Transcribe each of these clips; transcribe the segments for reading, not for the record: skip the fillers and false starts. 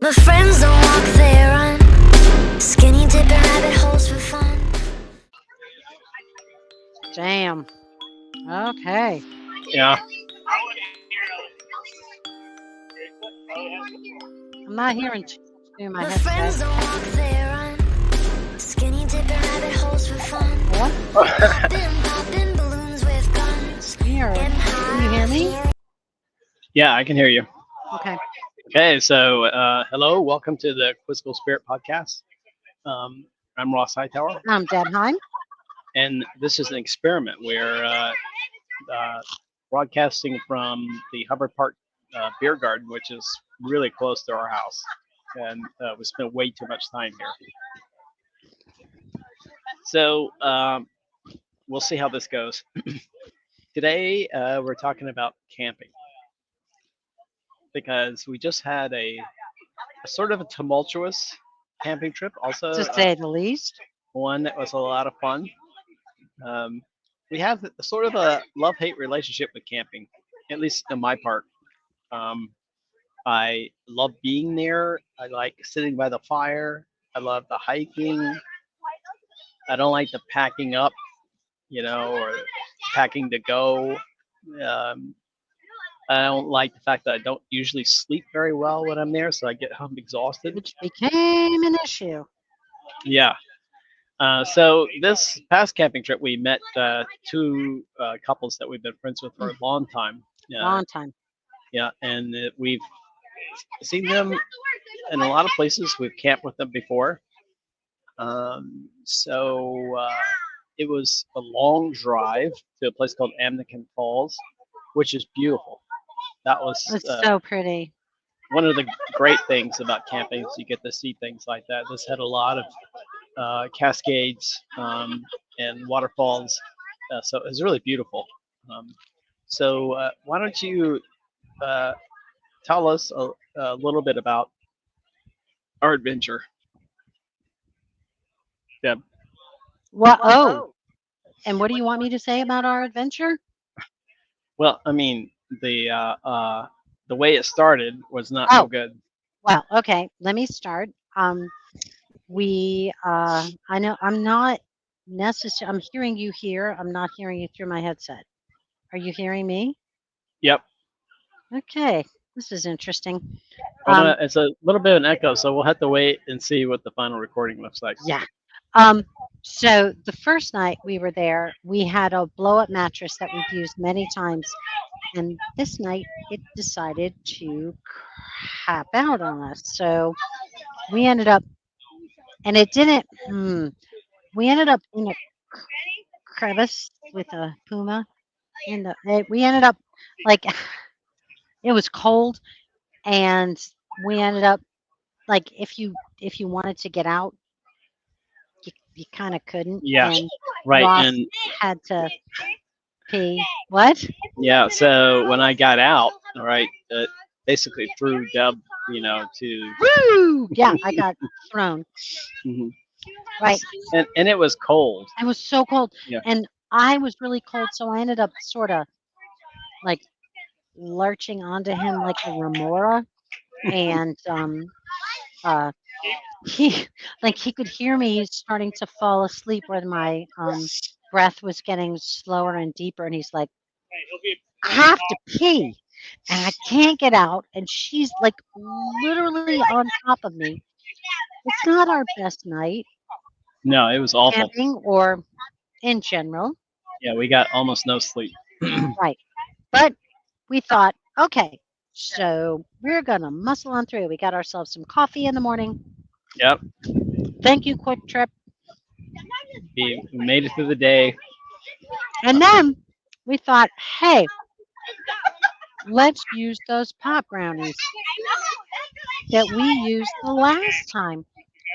My friends don't walk, they run. Skinny dipping rabbit holes for fun. Damn. Okay. Yeah. I'm not hearing too much through my My friends headset. don't walk, they run. Skinny dipping rabbit holes for fun. What? Popping balloons with guns. Weird. Can you hear me? Yeah, I can hear you. Okay. Okay, so hello, welcome to the Quizzical Spirit Podcast. I'm Ross Hightower, I'm Deb Heim. and this is an experiment. We're broadcasting from the Hubbard Park beer garden, which is really close to our house, and we spent way too much time here. So we'll see how this goes. Today we're talking about camping because we just had a sort of a tumultuous camping trip. Also, To say the least. one that was a lot of fun. Um, we have sort of a love-hate relationship with camping, at least on my part. Um, I love being there. I like sitting by the fire. I love the hiking. I don't like the packing up, or packing to go. Um, I don't like the fact that I don't usually sleep very well when I'm there, so I get home exhausted. Which became an issue. Yeah. So this past camping trip, we met two couples that we've been friends with for a long time. Long time. Yeah, and we've seen them in a lot of places. We've camped with them before. So it was a long drive to a place called Amnacan Falls, which is beautiful. That was It's so pretty. one of the great things about camping is you get to see things like that. This had a lot of cascades and waterfalls, so it was really beautiful. So why don't you uh, tell us a little bit about our adventure? Deb. What? Oh, and what do you want me to say about our adventure? Well, I mean the way it started was not so Oh, good. well, okay. Let me start. I know I'm not necessarily. I'm hearing you here. I'm not hearing you through my headset. Are you hearing me? Yep. Okay. This is interesting. It's a little bit of an echo, so we'll have to wait and see what the final recording looks like. Yeah. So the first night we were there, we had a blow up mattress that we've used many times. And this night it decided to crap out on us. So we ended up, and it didn't, we ended up in a crevice with a puma. We ended up like, it was cold and we ended up like, if you wanted to get out, you kind of couldn't. Yeah. And Right. Ross And had to pee. What? yeah, so when I got out, all right, it basically threw Deb, to. Woo! Yeah, I got thrown. Mhm. Right. And it was cold. It was so cold. Yeah. And I was really cold, so I ended up sort of like lurching onto him like a remora. And uh he he could hear me starting to fall asleep when my breath was getting slower and deeper, and he's like, I have to pee and I can't get out, and she's like literally on top of me. It's not our best night No, it was awful. camping or in general. Yeah, we got almost no sleep. Right. But we thought, okay, so we're gonna muscle on through. We got ourselves some coffee in the morning. Yep. Thank you, Quick Trip. We made it through the day. And then we thought, hey, let's use those pop brownies that we used the last time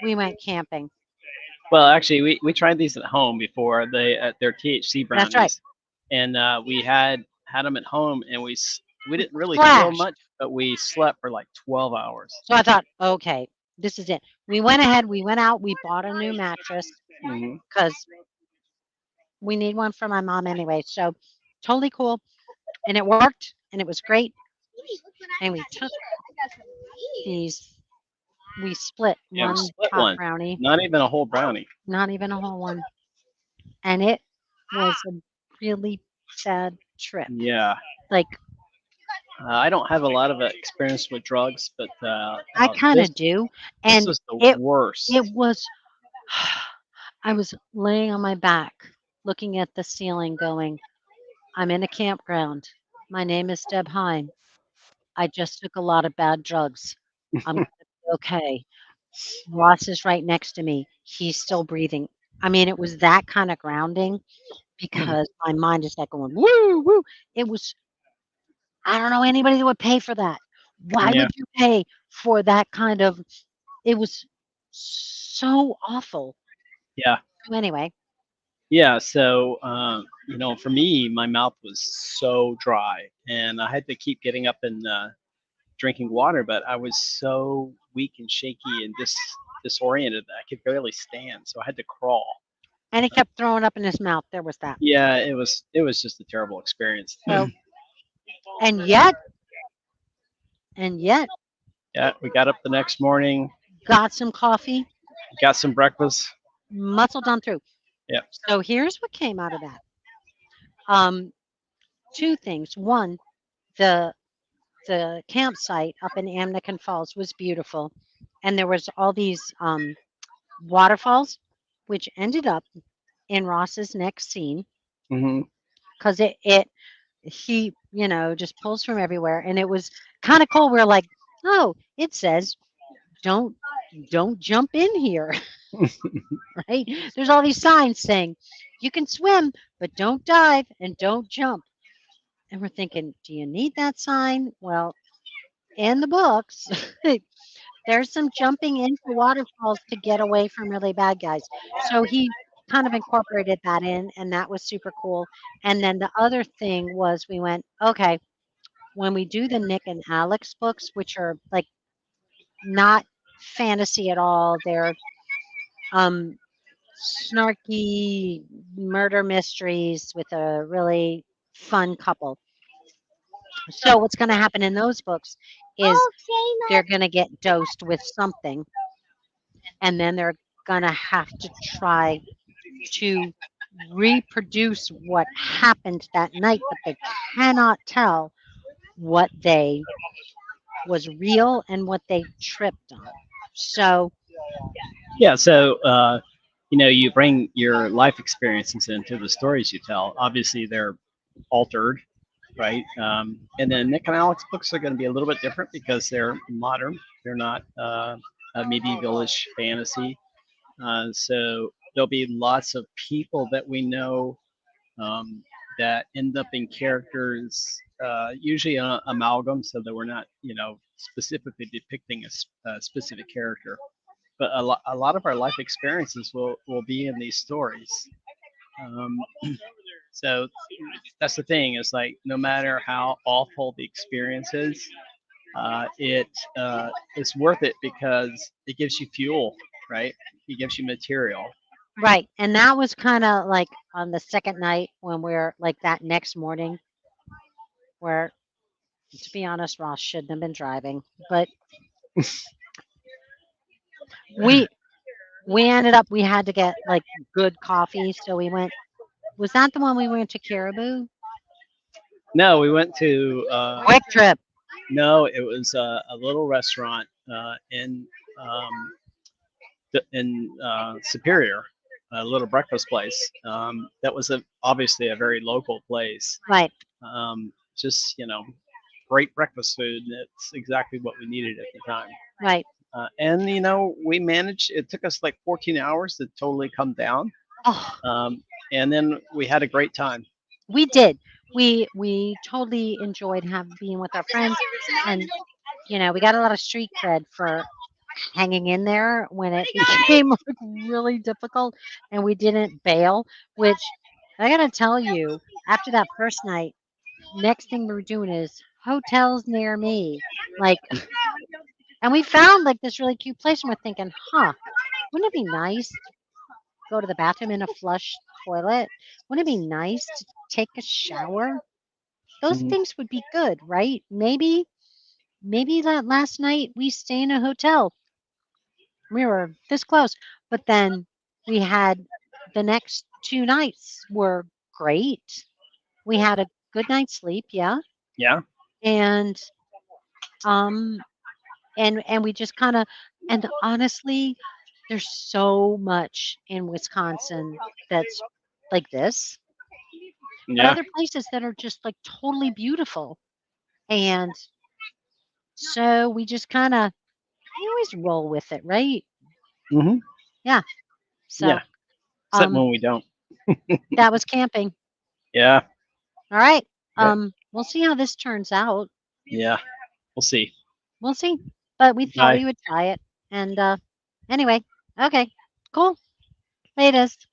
we went camping. Well, actually, we tried these at home before. They're THC brownies. That's right. And we had them at home, and we didn't really feel Flash. much, but we slept for like 12 hours. So I thought, okay, this is it. We went ahead, we went out, we bought a new mattress Hmm. because we need one for my mom anyway. So totally cool. And it worked and it was great. And we took these We split Yeah, we one split top one. brownie, Not even a whole brownie. not even a whole one, and it was a really bad trip. Yeah. Like, I don't have a lot of experience with drugs, but I kind this of do, this and was the it worst. it was. I was laying on my back, looking at the ceiling, going, "I'm in a campground. My name is Deb Hine. I just took a lot of bad drugs. I'm gonna be okay. Ross is right next to me. He's still breathing." I mean, it was that kind of grounding because my mind is like going, woo, woo. It was, I don't know anybody that would pay for that. Why Yeah. would you pay for that kind of, it was so awful. Yeah. So anyway, Yeah. So, for me, my mouth was so dry, and I had to keep getting up and drinking water, but I was so weak and shaky and disoriented that I could barely stand, so I had to crawl. and he kept throwing up in his mouth. There was that. Yeah, it was just a terrible experience. So, and yet, and yet, Yeah, we got up the next morning, got some coffee, got some breakfast. muscled on through. Yeah. So here's what came out of that. Um, two things. One, the the campsite up in Amnican Falls was beautiful, and there was all these waterfalls, which ended up in Ross's next scene Hmm. because it he just pulls from everywhere, and it was kind of cool. We're like, oh, it says don't don't jump in here, right? There's all these signs saying you can swim, but don't dive and don't jump. And we're thinking, do you need that sign? Well, in the books, there's some jumping into waterfalls to get away from really bad guys. So he kind of incorporated that in, and that was super cool. And then the other thing was we went, okay, when we do the Nick and Alex books, which are like not fantasy at all, they're um, snarky murder mysteries with a really fun couple. So what's going to happen in those books is they're going to get dosed with something, and then they're going to have to try to reproduce what happened that night, but they cannot tell what they was real and what they tripped on. So, Yeah. So, you bring your life experiences into the stories you tell. Obviously, they're altered, right? And then Nick and Alex books are going to be a little bit different because they're modern. They're not a medievalish fantasy. So there'll be lots of people that we know um, that end up in characters, usually an amalgam, so that we're not, specifically depicting a specific character. But a lot of our life experiences will be in these stories. Um, so that's the thing. Is like no matter how awful the experience is, it it's worth it because it gives you fuel, right? It gives you material. right. And that was kind of like on the second night when we're like that next morning, where, to be honest, Ross shouldn't have been driving, but we we ended up we had to get like good coffee, so we went. Was that the one we went to Caribou? No, we went to Quick Trip. no, it was a little restaurant um, in Superior, a little breakfast place. That was obviously a very local place. Right, Just great breakfast food. That's exactly what we needed at the time. right. And we managed. It took us like 14 hours to totally come down. Oh, And then we had a great time. we did. We totally enjoyed being with our friends, and we got a lot of street cred for hanging in there when it became like really difficult, and we didn't bail. Which I gotta tell you, after that first night, next thing we were doing is hotels near me, like, and we found like this really cute place, and we're thinking, huh, wouldn't it be nice to go to the bathroom in a flush toilet? Wouldn't it be nice to take a shower? Those Mhm. things would be good, right? Maybe that last night we stay in a hotel. We were this close. But then we had the next 2 nights were great. We had a good night's sleep, yeah. Yeah. And um and we just kind of, and honestly, there's so much in Wisconsin that's like this, but Yeah. other places that are just like totally beautiful. And so we just kind of, we always roll with it, right? Hmm. Yeah. Yeah. So Except um when we don't. that was camping. Yeah. All right. Yeah. We'll see how this turns out. Yeah. We'll see. We'll see. But we thought Bye. we would try it. And anyway, okay. Cool. Latest.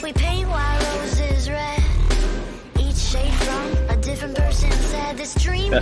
We paint while roses red. Each shade from a different person said this dream.